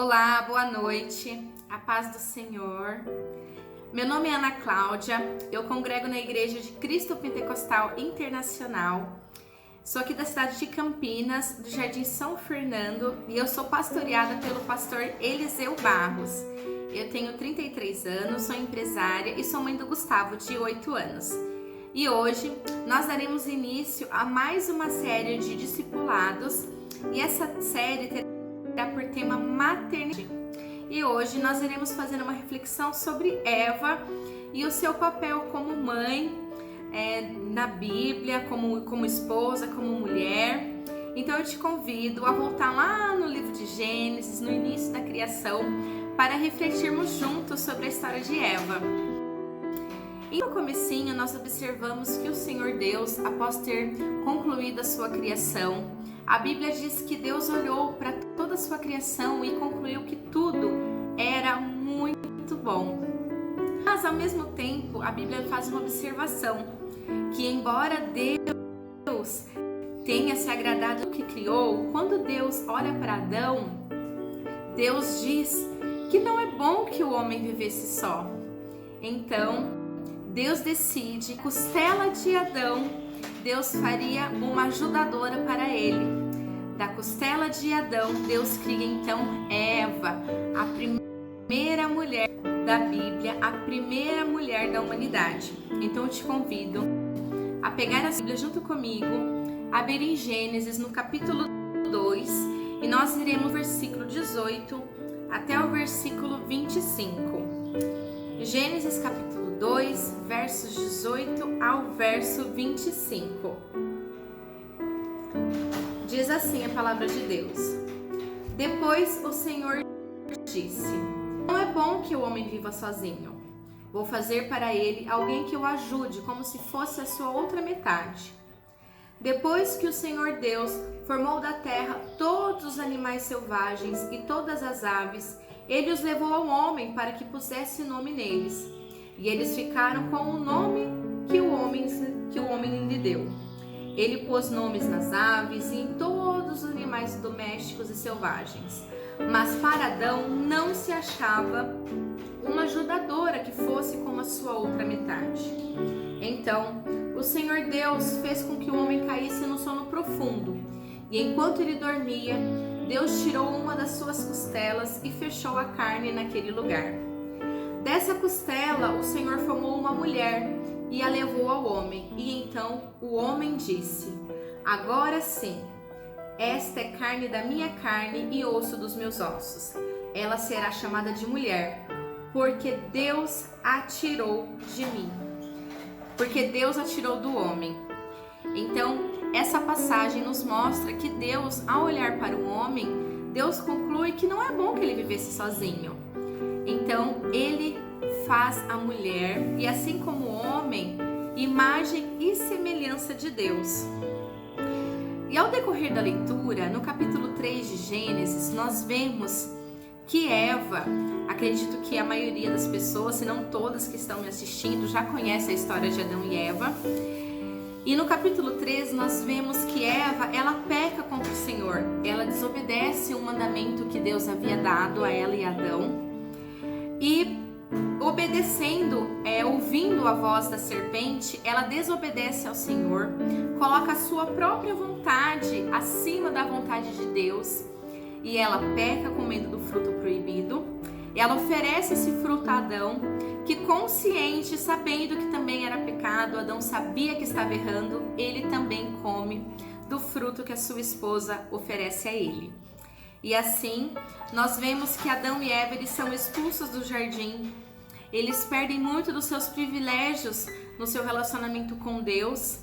Olá, boa noite, a paz do Senhor. Meu nome é Ana Cláudia, eu congrego na Igreja de Cristo Pentecostal Internacional. Sou aqui da cidade de Campinas, do Jardim São Fernando, e eu sou pastoreada pelo pastor Eliseu Barros. Eu tenho 33 anos, sou empresária e sou mãe do Gustavo, de 8 anos. E hoje nós daremos início a mais uma série de discipulados e essa série terá por tema maternidade. E hoje nós iremos fazer uma reflexão sobre Eva e o seu papel como mãe na Bíblia, como esposa, como mulher. Então eu te convido a voltar lá no livro de Gênesis, no início da criação, para refletirmos juntos sobre a história de Eva. E no comecinho nós observamos que o Senhor Deus, após ter concluído a sua criação, a Bíblia diz que Deus olhou para toda a sua criação e concluiu que tudo era muito bom. Mas ao mesmo tempo, a Bíblia faz uma observação, que embora Deus tenha se agradado do que criou, quando Deus olha para Adão, Deus diz que não é bom que o homem vivesse só. Então, Deus decide, costela de Adão, Deus faria uma ajudadora para ele. Da costela de Adão, Deus cria então Eva, a primeira mulher da Bíblia, a primeira mulher da humanidade. Então eu te convido a pegar a Bíblia junto comigo, abrir em Gênesis no capítulo 2 e nós iremos do versículo 18 até o versículo 25. Gênesis capítulo 2, versos 18 ao verso 25. Diz assim a palavra de Deus: Depois o Senhor disse: Não é bom que o homem viva sozinho. Vou fazer para ele alguém que o ajude, como se fosse a sua outra metade. Depois que o Senhor Deus formou da terra todos os animais selvagens e todas as aves, ele os levou ao homem para que pusesse nome neles. E eles ficaram com o nome que o homem lhe deu. Ele pôs nomes nas aves e em todos os animais domésticos e selvagens. Mas para Adão não se achava uma ajudadora que fosse como a sua outra metade. Então, o Senhor Deus fez com que o homem caísse no sono profundo. E enquanto ele dormia, Deus tirou uma das suas costelas e fechou a carne naquele lugar. Dessa costela, o Senhor formou uma mulher e a levou ao homem. E então o homem disse: Agora sim, esta é carne da minha carne e osso dos meus ossos. Ela será chamada de mulher, porque Deus a tirou de mim. Porque Deus a tirou do homem. Então, essa passagem nos mostra que Deus, ao olhar para o homem, Deus conclui que não é bom que ele vivesse sozinho. Então, ele faz a mulher, e assim como o homem, imagem e semelhança de Deus. E ao decorrer da leitura, no capítulo 3 de Gênesis, nós vemos que Eva, acredito que a maioria das pessoas, se não todas que estão me assistindo, já conhece a história de Adão e Eva. E no capítulo 3 nós vemos que Eva, ela peca contra o Senhor. Ela desobedece o mandamento que Deus havia dado a ela e a Adão. E obedecendo, ouvindo a voz da serpente, ela desobedece ao Senhor, coloca a sua própria vontade acima da vontade de Deus. E ela peca comendo do fruto proibido. Ela oferece esse fruto a Adão, que consciente, sabendo que também era pecado, Adão sabia que estava errando, ele também come do fruto que a sua esposa oferece a ele. E assim, nós vemos que Adão e Eva, eles são expulsos do jardim, eles perdem muito dos seus privilégios no seu relacionamento com Deus,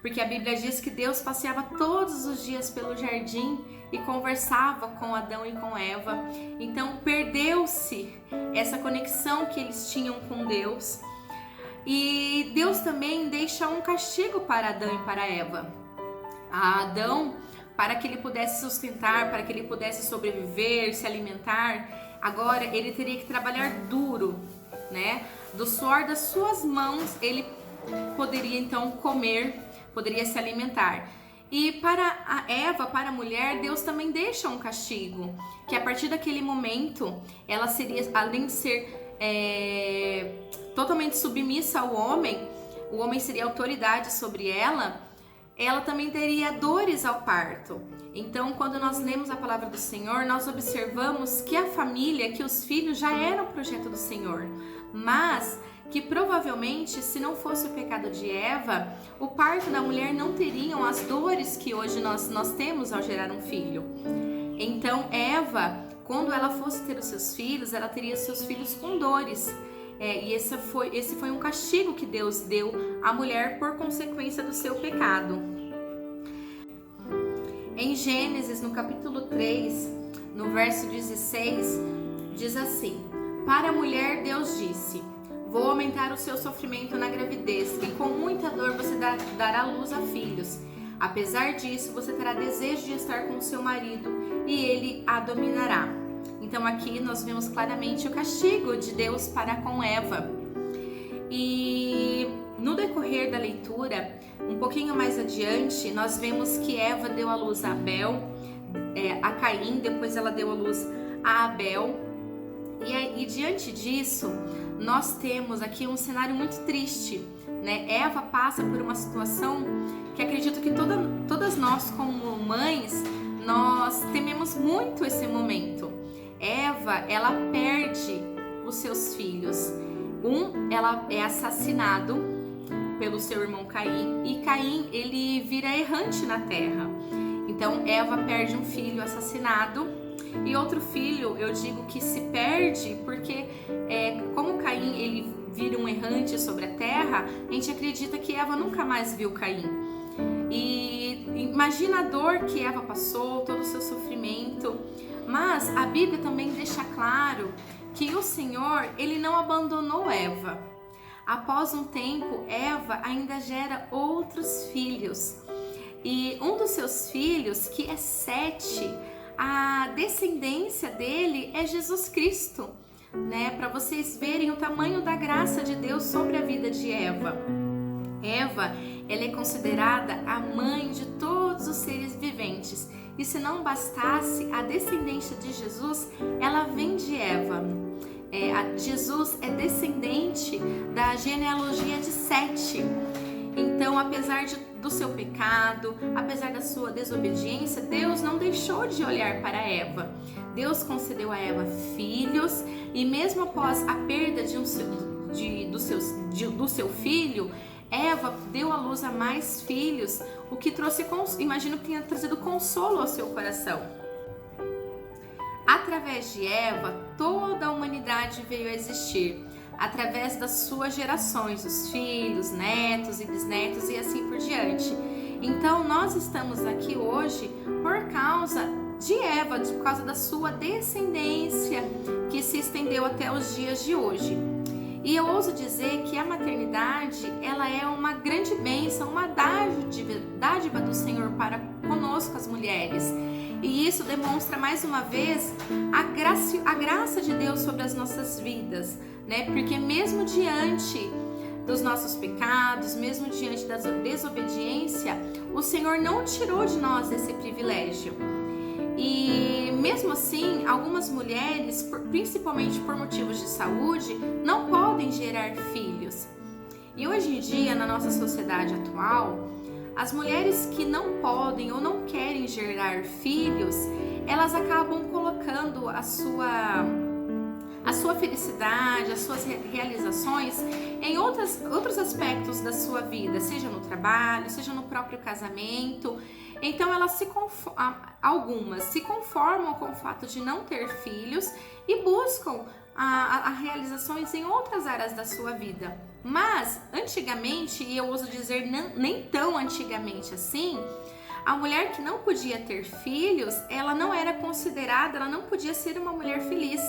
porque a Bíblia diz que Deus passeava todos os dias pelo jardim e conversava com Adão e com Eva. Então perdeu-se essa conexão que eles tinham com Deus. E Deus também deixa um castigo para Adão e para Eva. A Adão, para que ele pudesse sustentar, para que ele pudesse sobreviver, se alimentar, agora ele teria que trabalhar duro, né? Do suor das suas mãos ele poderia então comer, poderia se alimentar. E para a Eva, para a mulher, Deus também deixa um castigo, que a partir daquele momento, ela seria, além de ser totalmente submissa ao homem, o homem seria autoridade sobre ela, ela também teria dores ao parto. Então, quando nós lemos a palavra do Senhor, nós observamos que a família, que os filhos já eram o projeto do Senhor, mas que provavelmente, se não fosse o pecado de Eva, o parto da mulher não teriam as dores que hoje nós temos ao gerar um filho. Então Eva, quando ela fosse ter os seus filhos, ela teria seus filhos com dores. E esse foi um castigo que Deus deu à mulher por consequência do seu pecado. Em Gênesis, no capítulo 3, no verso 16, diz assim: para a mulher Deus disse: vou aumentar o seu sofrimento na gravidez e com muita dor você dará luz a filhos. Apesar disso, você terá desejo de estar com o seu marido e ele a dominará. Então aqui nós vemos claramente o castigo de Deus para com Eva. E no decorrer da leitura, um pouquinho mais adiante, nós vemos que Eva deu à luz a a Caim, depois ela deu à luz a Abel. E diante disso, nós temos aqui um cenário muito triste, né? Eva passa por uma situação que acredito que todas nós como mães, nós tememos muito esse momento. Eva, ela perde os seus filhos. Ela é assassinado pelo seu irmão Caim, e Caim, ele vira errante na terra. Então Eva perde um filho assassinado, e outro filho, eu digo que se perde porque como Caim ele vira um errante sobre a terra, a gente acredita que Eva nunca mais viu Caim. E imagina a dor que Eva passou, todo o seu sofrimento. Mas a Bíblia também deixa claro que o Senhor, ele não abandonou Eva. Após um tempo, Eva ainda gera outros filhos. E um dos seus filhos, que é Sete, a descendência dele é Jesus Cristo, né? Para vocês verem o tamanho da graça de Deus sobre a vida de Eva. Eva, ela é considerada a mãe de todos os seres viventes. E se não bastasse, a descendência de Jesus, ela vem de Eva. Jesus é descendente da genealogia de Sete. Então, apesar do seu pecado, apesar da sua desobediência, Deus não deixou de olhar para Eva. Deus concedeu a Eva filhos, e mesmo após a perda do seu filho, Eva deu à luz a mais filhos, o que trouxe, imagino que tenha trazido consolo ao seu coração. Através de Eva, toda a humanidade veio a existir, através das suas gerações, os filhos, netos e bisnetos e assim por diante. Então nós estamos aqui hoje por causa de Eva, por causa da sua descendência que se estendeu até os dias de hoje. E eu ouso dizer que a maternidade, ela é uma grande bênção, uma dádiva do Senhor para conosco, as mulheres. E isso demonstra mais uma vez a graça de Deus sobre as nossas vidas, né? Porque mesmo diante dos nossos pecados, mesmo diante da desobediência, o Senhor não tirou de nós esse privilégio. E mesmo assim, algumas mulheres, principalmente por motivos de saúde, não podem gerar filhos. E hoje em dia, na nossa sociedade atual, as mulheres que não podem ou não querem gerar filhos, elas acabam colocando a sua felicidade, as suas realizações em outros aspectos da sua vida, seja no trabalho, seja no próprio casamento. Então algumas se conformam com o fato de não ter filhos e buscam realizações em outras áreas da sua vida. Mas antigamente, e eu ouso dizer nem tão antigamente assim, a mulher que não podia ter filhos, ela não era considerada, ela não podia ser uma mulher feliz.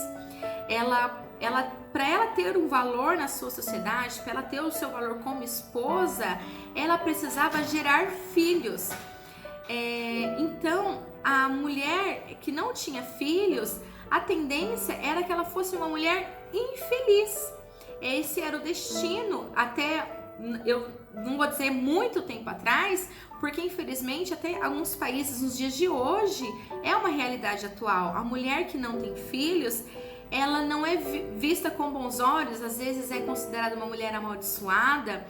Para ela ter um valor na sua sociedade, para ela ter o seu valor como esposa, ela precisava gerar filhos. Então, a mulher que não tinha filhos, a tendência era que ela fosse uma mulher infeliz. Esse era o destino, até, eu não vou dizer muito tempo atrás, porque infelizmente até alguns países nos dias de hoje é uma realidade atual. A mulher que não tem filhos, ela não é vista com bons olhos, às vezes é considerada uma mulher amaldiçoada.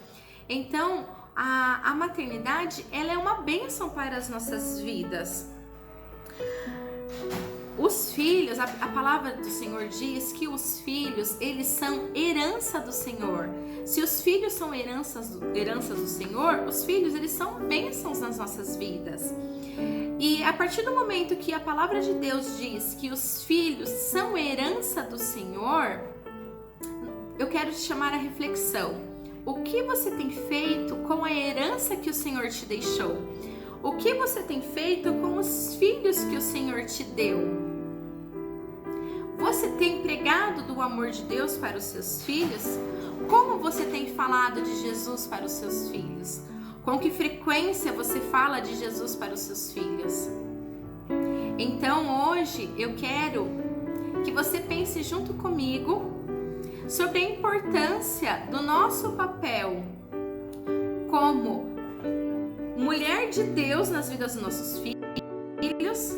Então, a maternidade, ela é uma bênção para as nossas vidas. Os filhos, a palavra do Senhor diz que os filhos, eles são herança do Senhor. Se os filhos são heranças do Senhor, os filhos, eles são bênçãos nas nossas vidas. E a partir do momento que a palavra de Deus diz que os filhos são herança do Senhor, eu quero te chamar à reflexão. O que você tem feito com a herança que o Senhor te deixou? O que você tem feito com os filhos que o Senhor te deu? Você tem pregado do amor de Deus para os seus filhos? Como você tem falado de Jesus para os seus filhos? Com que frequência você fala de Jesus para os seus filhos? Então hoje eu quero que você pense junto comigo sobre a importância do nosso papel como mulher de Deus nas vidas dos nossos filhos,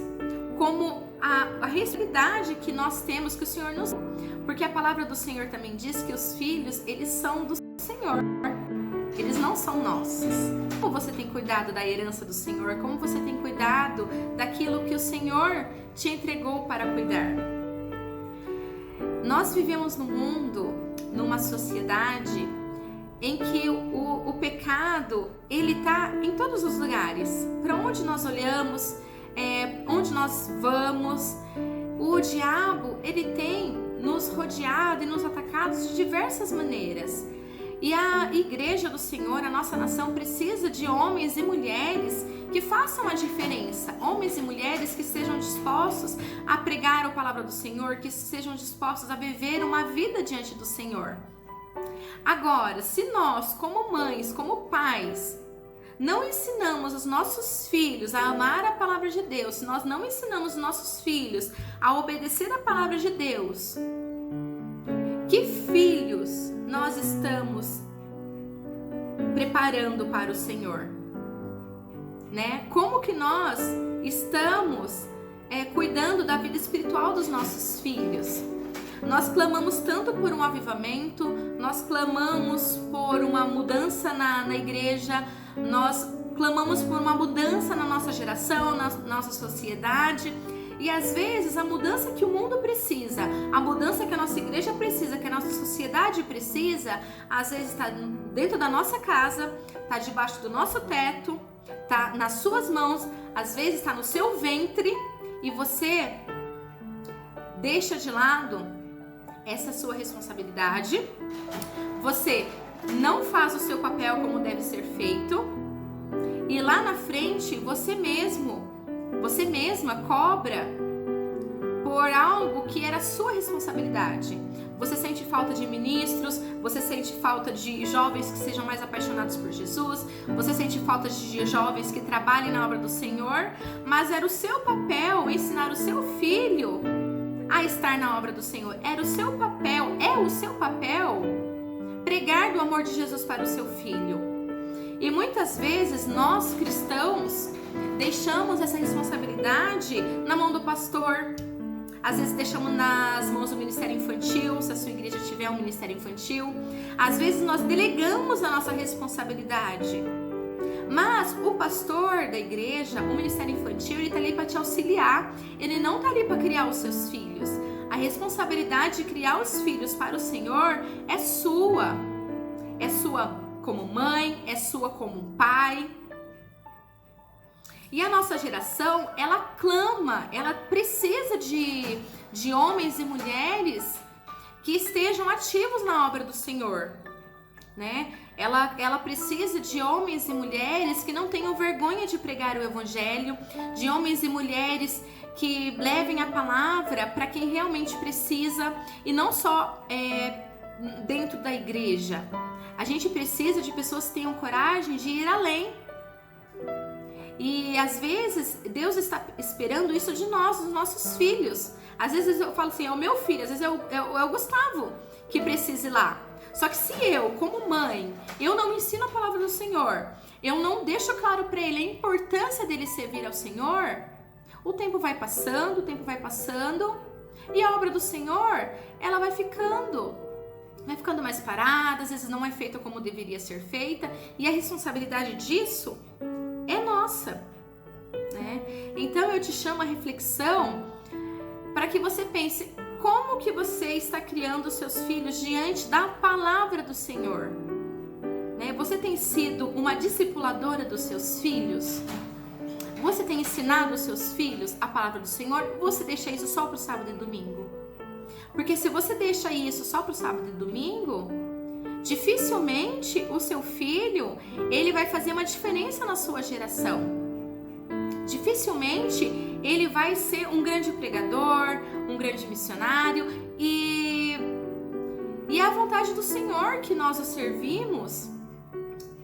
como a responsabilidade que nós temos, que o Senhor nos dá. Porque a palavra do Senhor também diz que os filhos, eles são do Senhor, eles não são nossos. Como você tem cuidado da herança do Senhor? Como você tem cuidado daquilo que o Senhor te entregou para cuidar? Nós vivemos num mundo, numa sociedade em que o pecado, ele está em todos os lugares. Para onde nós olhamos, onde nós vamos, o diabo, ele tem nos rodeado e nos atacado de diversas maneiras. E a igreja do Senhor, a nossa nação, precisa de homens e mulheres que façam a diferença. Homens e mulheres que estejam dispostos a pregar a palavra do Senhor, que estejam dispostos a viver uma vida diante do Senhor. Agora, se nós, como mães, como pais, não ensinamos os nossos filhos a amar a palavra de Deus, se nós não ensinamos os nossos filhos a obedecer a palavra de Deus, que filhos nós estamos preparando para o Senhor? Né? Como que nós estamos cuidando da vida espiritual dos nossos filhos? Nós clamamos tanto por um avivamento, nós clamamos por uma mudança na igreja, nós clamamos por uma mudança na nossa geração, na nossa sociedade. E às vezes a mudança que o mundo precisa, a mudança que a nossa igreja precisa, que a nossa sociedade precisa, às vezes está dentro da nossa casa, está debaixo do nosso teto, está nas suas mãos, às vezes está no seu ventre, e você deixa de lado essa sua responsabilidade, você não faz o seu papel como deve ser feito, e lá na frente você mesma cobra por algo que era sua responsabilidade. Você sente falta de ministros, você sente falta de jovens que sejam mais apaixonados por Jesus, você sente falta de jovens que trabalhem na obra do Senhor, mas era o seu papel ensinar o seu filho a estar na obra do Senhor. Era o seu papel, é o seu papel pregar do amor de Jesus para o seu filho. E muitas vezes nós cristãos deixamos essa responsabilidade na mão do pastor. Às vezes deixamos nas mãos do ministério infantil, se a sua igreja tiver um ministério infantil. Às vezes nós delegamos a nossa responsabilidade. Mas o pastor da igreja, o ministério infantil, ele está ali para te auxiliar. Ele não está ali para criar os seus filhos. A responsabilidade de criar os filhos para o Senhor é sua. É sua como mãe, é sua como pai. E a nossa geração, ela clama, ela precisa de homens e mulheres que estejam ativos na obra do Senhor, né? Ela precisa de homens e mulheres que não tenham vergonha de pregar o evangelho, de homens e mulheres que levem a palavra para quem realmente precisa, e não só dentro da igreja. A gente precisa de pessoas que tenham coragem de ir além. E às vezes Deus está esperando isso de nós, dos nossos filhos. Às vezes eu falo assim, é o meu filho, às vezes é o Gustavo que precisa ir lá. Só que se eu, como mãe, eu não ensino a palavra do Senhor, eu não deixo claro para ele a importância dele servir ao Senhor, o tempo vai passando, e a obra do Senhor, ela vai ficando mais parada, às vezes não é feita como deveria ser feita, e a responsabilidade disso é nossa, né? Então eu te chamo à reflexão para que você pense como que você está criando os seus filhos diante da palavra do Senhor. Você tem sido uma discipuladora dos seus filhos? Você tem ensinado os seus filhos a palavra do Senhor? Ou você deixa isso só para o sábado e domingo? Porque se você deixa isso só para o sábado e domingo, dificilmente o seu filho, ele vai fazer uma diferença na sua geração. Dificilmente ele vai ser um grande pregador, um grande missionário, e é a vontade do Senhor que nós o servimos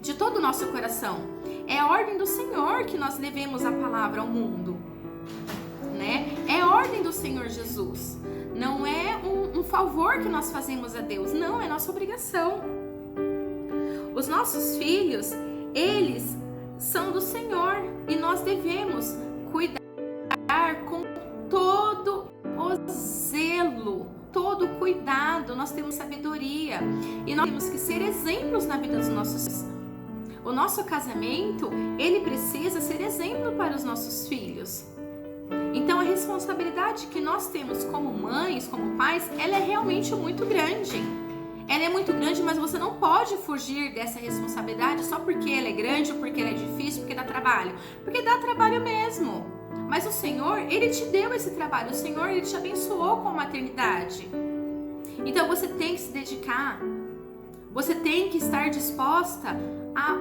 de todo o nosso coração. É a ordem do Senhor que nós levemos a palavra ao mundo, né? É a ordem do Senhor Jesus. Não é um favor que nós fazemos a Deus, não, é nossa obrigação. Os nossos filhos, eles são do Senhor e nós devemos cuidar com todo o zelo, todo o cuidado. Nós temos sabedoria e nós temos que ser exemplos na vida dos nossos filhos. O nosso casamento, ele precisa ser exemplo para os nossos filhos. Então a responsabilidade que nós temos como mães, como pais, ela é realmente muito grande. Ela é muito grande, mas você não pode fugir dessa responsabilidade só porque ela é grande, ou porque ela é difícil, porque dá trabalho. Porque dá trabalho mesmo. Mas o Senhor, Ele te deu esse trabalho. O Senhor, Ele te abençoou com a maternidade. Então você tem que se dedicar. Você tem que estar disposta a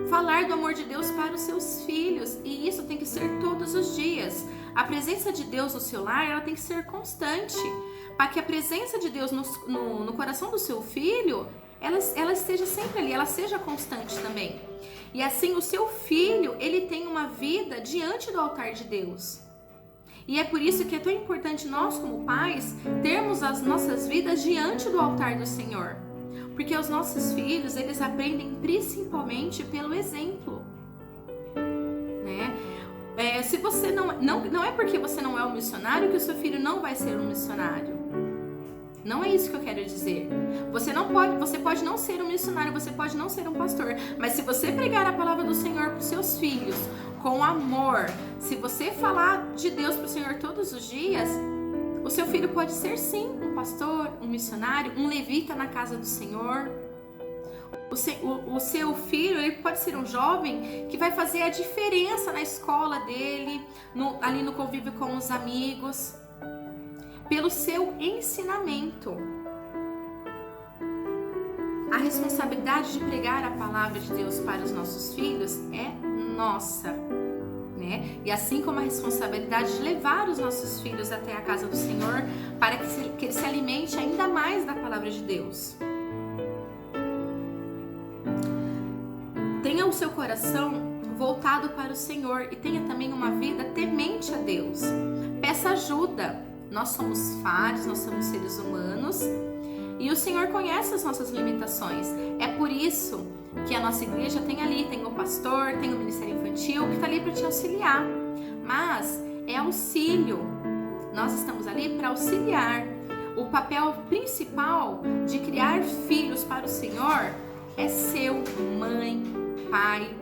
falar do amor de Deus para os seus filhos. E isso tem que ser todos os dias. A presença de Deus no seu lar, ela tem que ser constante. Para que a presença de Deus no coração do seu filho, ela esteja sempre ali, ela seja constante também. E assim o seu filho, ele tem uma vida diante do altar de Deus. E é por isso que é tão importante nós como pais termos as nossas vidas diante do altar do Senhor. Porque os nossos filhos, eles aprendem principalmente pelo exemplo, né? Se você não é porque você não é um missionário que o seu filho não vai ser um missionário. Não é isso que eu quero dizer. Você pode não ser um missionário, você pode não ser um pastor, mas se você pregar a palavra do Senhor para os seus filhos com amor, se você falar de Deus para o Senhor todos os dias, o seu filho pode ser sim um pastor, um missionário, um levita na casa do Senhor. O seu filho, ele pode ser um jovem que vai fazer a diferença na escola dele, ali no convívio com os amigos, pelo seu ensinamento. A responsabilidade de pregar a palavra de Deus para os nossos filhos é nossa, né? E assim como a responsabilidade de levar os nossos filhos até a casa do Senhor para que ele se alimente ainda mais da palavra de Deus. Tenha o seu coração voltado para o Senhor e tenha também uma vida temente a Deus. Peça ajuda. Nós somos falhos, nós somos seres humanos e o Senhor conhece as nossas limitações. É por isso que a nossa igreja tem o pastor, tem o ministério infantil que está ali para te auxiliar. Mas é auxílio. Nós estamos ali para auxiliar. O papel principal de criar filhos para o Senhor é seu, mãe, pai.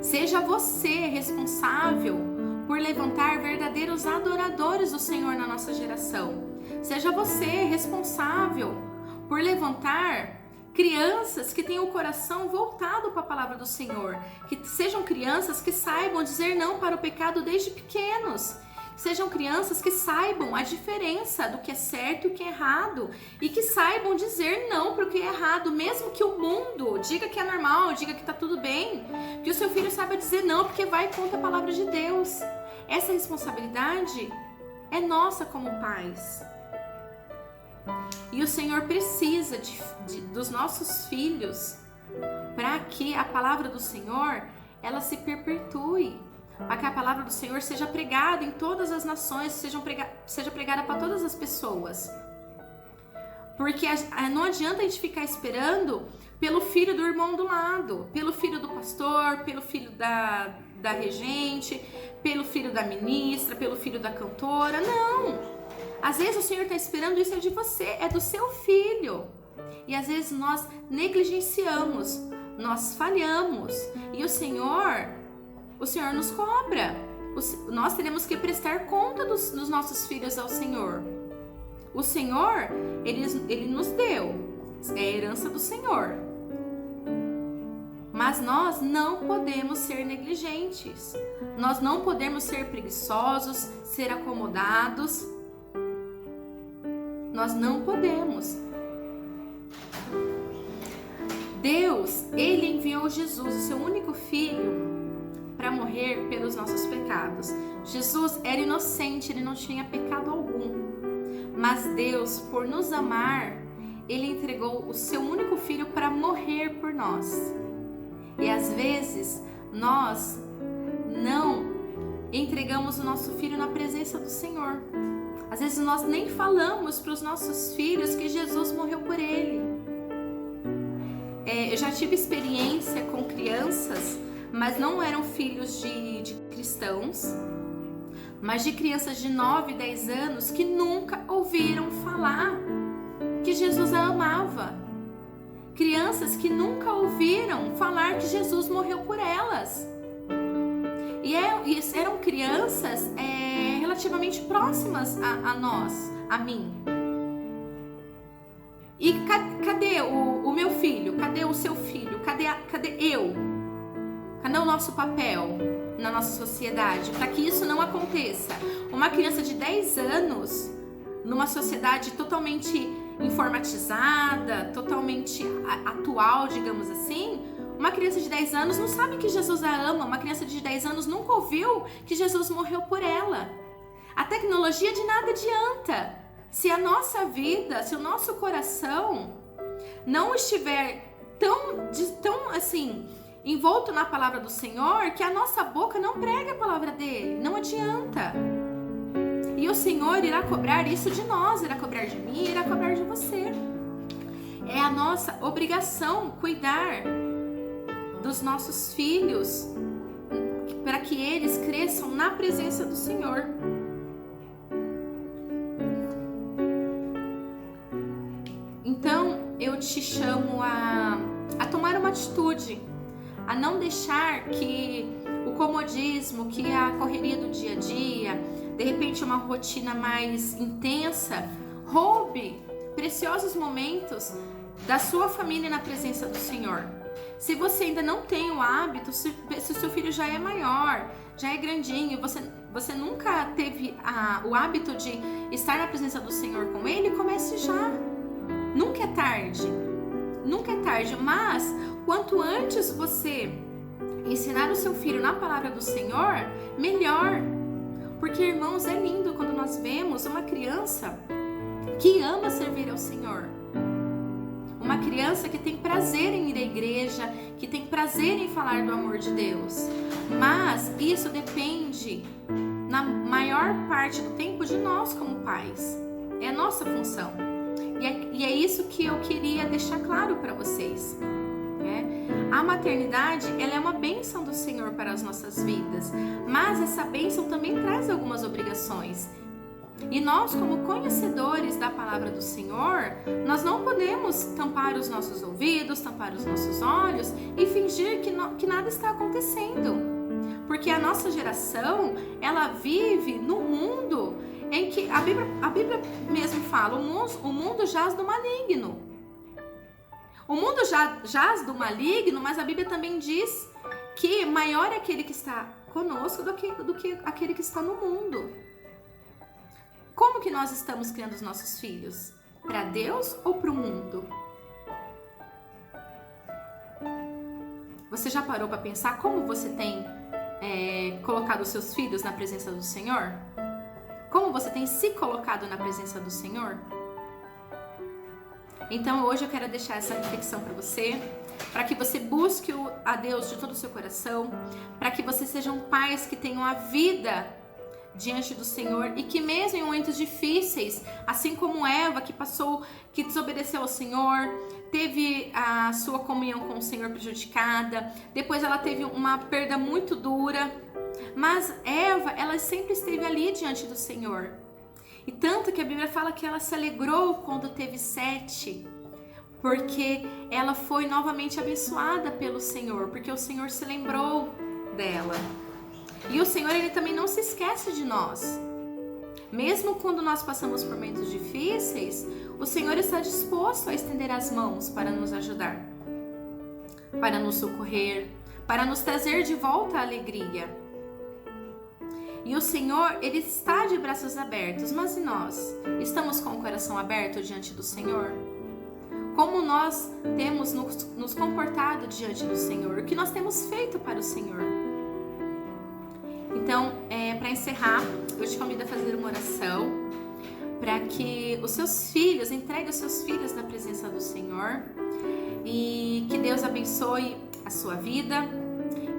Seja você responsável por levantar verdadeiros adoradores do Senhor na nossa geração. Seja você responsável por levantar crianças que tenham o coração voltado para a palavra do Senhor. Que sejam crianças que saibam dizer não para o pecado desde pequenos. Sejam crianças que saibam a diferença do que é certo e o que é errado. E que saibam dizer não para o que é errado, mesmo que o mundo diga que é normal, diga que está tudo bem. Que o seu filho saiba dizer não, porque vai contra a palavra de Deus. Essa responsabilidade é nossa como pais. E o Senhor precisa dos nossos filhos para que a palavra do Senhor ela se perpetue. Para que a palavra do Senhor seja pregada em todas as nações, seja pregada para todas as pessoas. Porque não adianta a gente ficar esperando pelo filho do irmão do lado, pelo filho do pastor, pelo filho da regente, pelo filho da ministra, pelo filho da cantora. Não! Às vezes o Senhor está esperando isso de você, é do seu filho. E às vezes nós negligenciamos, nós falhamos. E o Senhor nos cobra. nós teremos que prestar conta dos nossos filhos ao Senhor. O Senhor, Ele nos deu, é a herança do Senhor. Mas nós não podemos ser negligentes. Nós não podemos ser preguiçosos, ser acomodados. Nós não podemos. Deus, Ele enviou Jesus, o seu único filho, para morrer pelos nossos pecados. Jesus era inocente, Ele não tinha pecado algum. Mas Deus, por nos amar, Ele entregou o seu único filho para morrer por nós. E às vezes, nós não entregamos o nosso filho na presença do Senhor. Às vezes nós nem falamos para os nossos filhos que Jesus morreu por ele. Eu já tive experiência com crianças, mas não eram filhos de cristãos, mas de crianças de 9, 10 anos que nunca ouviram falar que Jesus a amava. Crianças que nunca ouviram falar que Jesus morreu por elas. E eram crianças relativamente próximas a nós, a mim. E cadê o meu filho? Cadê o seu filho? Cadê eu? Cadê o nosso papel na nossa sociedade para que isso não aconteça? Uma criança de 10 anos, numa sociedade totalmente informatizada, totalmente atual, digamos assim, uma criança de 10 anos não sabe que Jesus a ama. Uma criança de 10 anos nunca ouviu que Jesus morreu por ela. A tecnologia de nada adianta. Se a nossa vida, se o nosso coração não estiver tão assim, envolto na palavra do Senhor, que a nossa boca não pregue a palavra dele, não adianta. E o Senhor irá cobrar isso de nós, irá cobrar de mim, irá cobrar de você. É a nossa obrigação cuidar dos nossos filhos, para que eles cresçam na presença do Senhor. Então, eu te chamo a tomar uma atitude, a não deixar que o comodismo, que a correria do dia a dia, de repente uma rotina mais intensa, roube preciosos momentos da sua família na presença do Senhor. Se você ainda não tem o hábito, se o seu filho já é maior, já é grandinho, você nunca teve o hábito de estar na presença do Senhor com ele, comece já. Nunca é tarde. Nunca é tarde, mas quanto antes você ensinar o seu filho na palavra do Senhor, melhor. Porque, irmãos, é lindo quando nós vemos uma criança que ama servir ao Senhor. Uma criança que tem prazer em ir à igreja, que tem prazer em falar do amor de Deus. Mas isso depende, na maior parte do tempo, de nós como pais. É a nossa função. E é isso que eu queria deixar claro para vocês. A maternidade, ela é uma bênção do Senhor para as nossas vidas. Mas essa bênção também traz algumas obrigações. E nós, como conhecedores da palavra do Senhor, nós não podemos tampar os nossos ouvidos, tampar os nossos olhos e fingir que nada está acontecendo. Porque a nossa geração, ela vive no mundo em que a Bíblia mesmo fala, o mundo jaz do maligno. O mundo jaz do maligno, mas a Bíblia também diz que maior é aquele que está conosco do que aquele que está no mundo. Como que nós estamos criando os nossos filhos? Para Deus ou para o mundo? Você já parou para pensar como você tem colocado os seus filhos na presença do Senhor? Como você tem se colocado na presença do Senhor? Então hoje eu quero deixar essa reflexão para você, para que você busque a Deus de todo o seu coração, para que vocês sejam pais que tenham a vida diante do Senhor e que mesmo em momentos difíceis, assim como Eva que desobedeceu ao Senhor, teve a sua comunhão com o Senhor prejudicada, depois ela teve uma perda muito dura, mas Eva, ela sempre esteve ali diante do Senhor. E tanto que a Bíblia fala que ela se alegrou quando teve Sete, porque ela foi novamente abençoada pelo Senhor, porque o Senhor se lembrou dela. E o Senhor, Ele também não se esquece de nós. Mesmo quando nós passamos por momentos difíceis, o Senhor está disposto a estender as mãos para nos ajudar, para nos socorrer, para nos trazer de volta a alegria. E o Senhor, Ele está de braços abertos, mas e nós? Estamos com o coração aberto diante do Senhor? Como nós temos nos comportado diante do Senhor? O que nós temos feito para o Senhor? Então, para encerrar, eu te convido a fazer uma oração para que os seus filhos, entregue os seus filhos na presença do Senhor e que Deus abençoe a sua vida.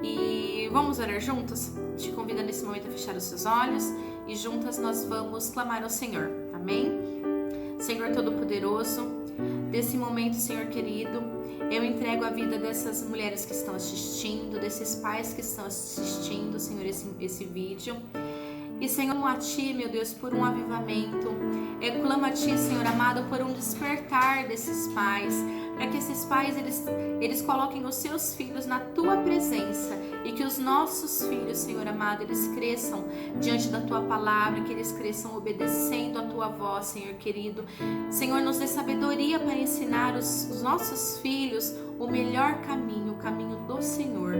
E vamos orar juntos? Te convido nesse momento a fechar os seus olhos e juntas nós vamos clamar ao Senhor. Amém? Senhor Todo-Poderoso, desse momento, Senhor querido, eu entrego a vida dessas mulheres que estão assistindo, desses pais que estão assistindo, Senhor, esse vídeo. E, Senhor, a Ti, meu Deus, por um avivamento. Eu clamo a Ti, Senhor amado, por um despertar desses pais, para que esses pais, eles coloquem os seus filhos na Tua presença e que os nossos filhos, Senhor amado, eles cresçam diante da Tua palavra, que eles cresçam obedecendo a Tua voz, Senhor querido. Senhor, nos dê sabedoria para ensinar os nossos filhos o melhor caminho, o caminho do Senhor.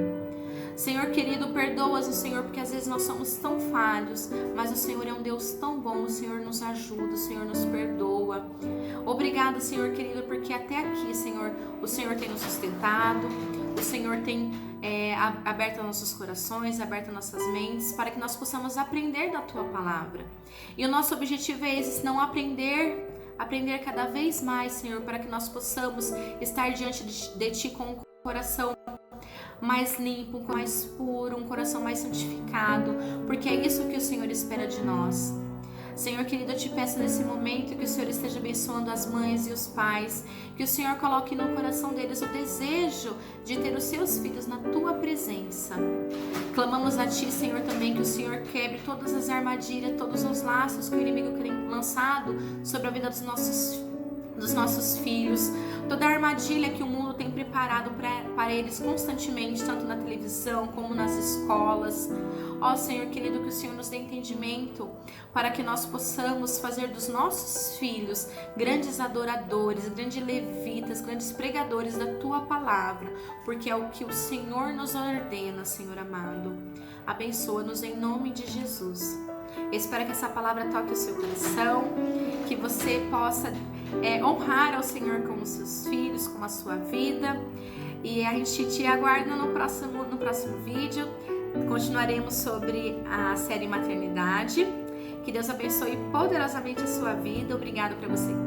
Senhor querido, perdoa-os, Senhor, porque às vezes nós somos tão falhos, mas o Senhor é um Deus tão bom, o Senhor nos ajuda, o Senhor nos perdoa. Obrigada, Senhor querido, porque até aqui, Senhor, o Senhor tem nos sustentado, o Senhor tem aberto nossos corações, aberto nossas mentes, para que nós possamos aprender da Tua palavra. E o nosso objetivo é esse, não aprender cada vez mais, Senhor, para que nós possamos estar diante de Ti com um coração mais limpo, mais puro, um coração mais santificado, porque é isso que o Senhor espera de nós. Senhor querido, eu te peço nesse momento que o Senhor esteja abençoando as mães e os pais, que o Senhor coloque no coração deles o desejo de ter os seus filhos na Tua presença. Clamamos a Ti, Senhor, também que o Senhor quebre todas as armadilhas, todos os laços que o inimigo tem lançado sobre a vida dos nossos filhos, toda a armadilha que o mundo tem preparado para eles constantemente, tanto na televisão como nas escolas. Ó Senhor querido, que o Senhor nos dê entendimento para que nós possamos fazer dos nossos filhos grandes adoradores, grandes levitas, grandes pregadores da Tua palavra, porque é o que o Senhor nos ordena, Senhor amado. Abençoa-nos em nome de Jesus. Eu espero que essa palavra toque o seu coração, que você possa honrar ao Senhor com os seus filhos, com a sua vida. E a gente te aguarda no próximo vídeo. Continuaremos sobre a série Maternidade. Que Deus abençoe poderosamente a sua vida. Obrigada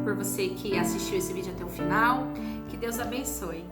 por você que assistiu esse vídeo até o final. Que Deus abençoe.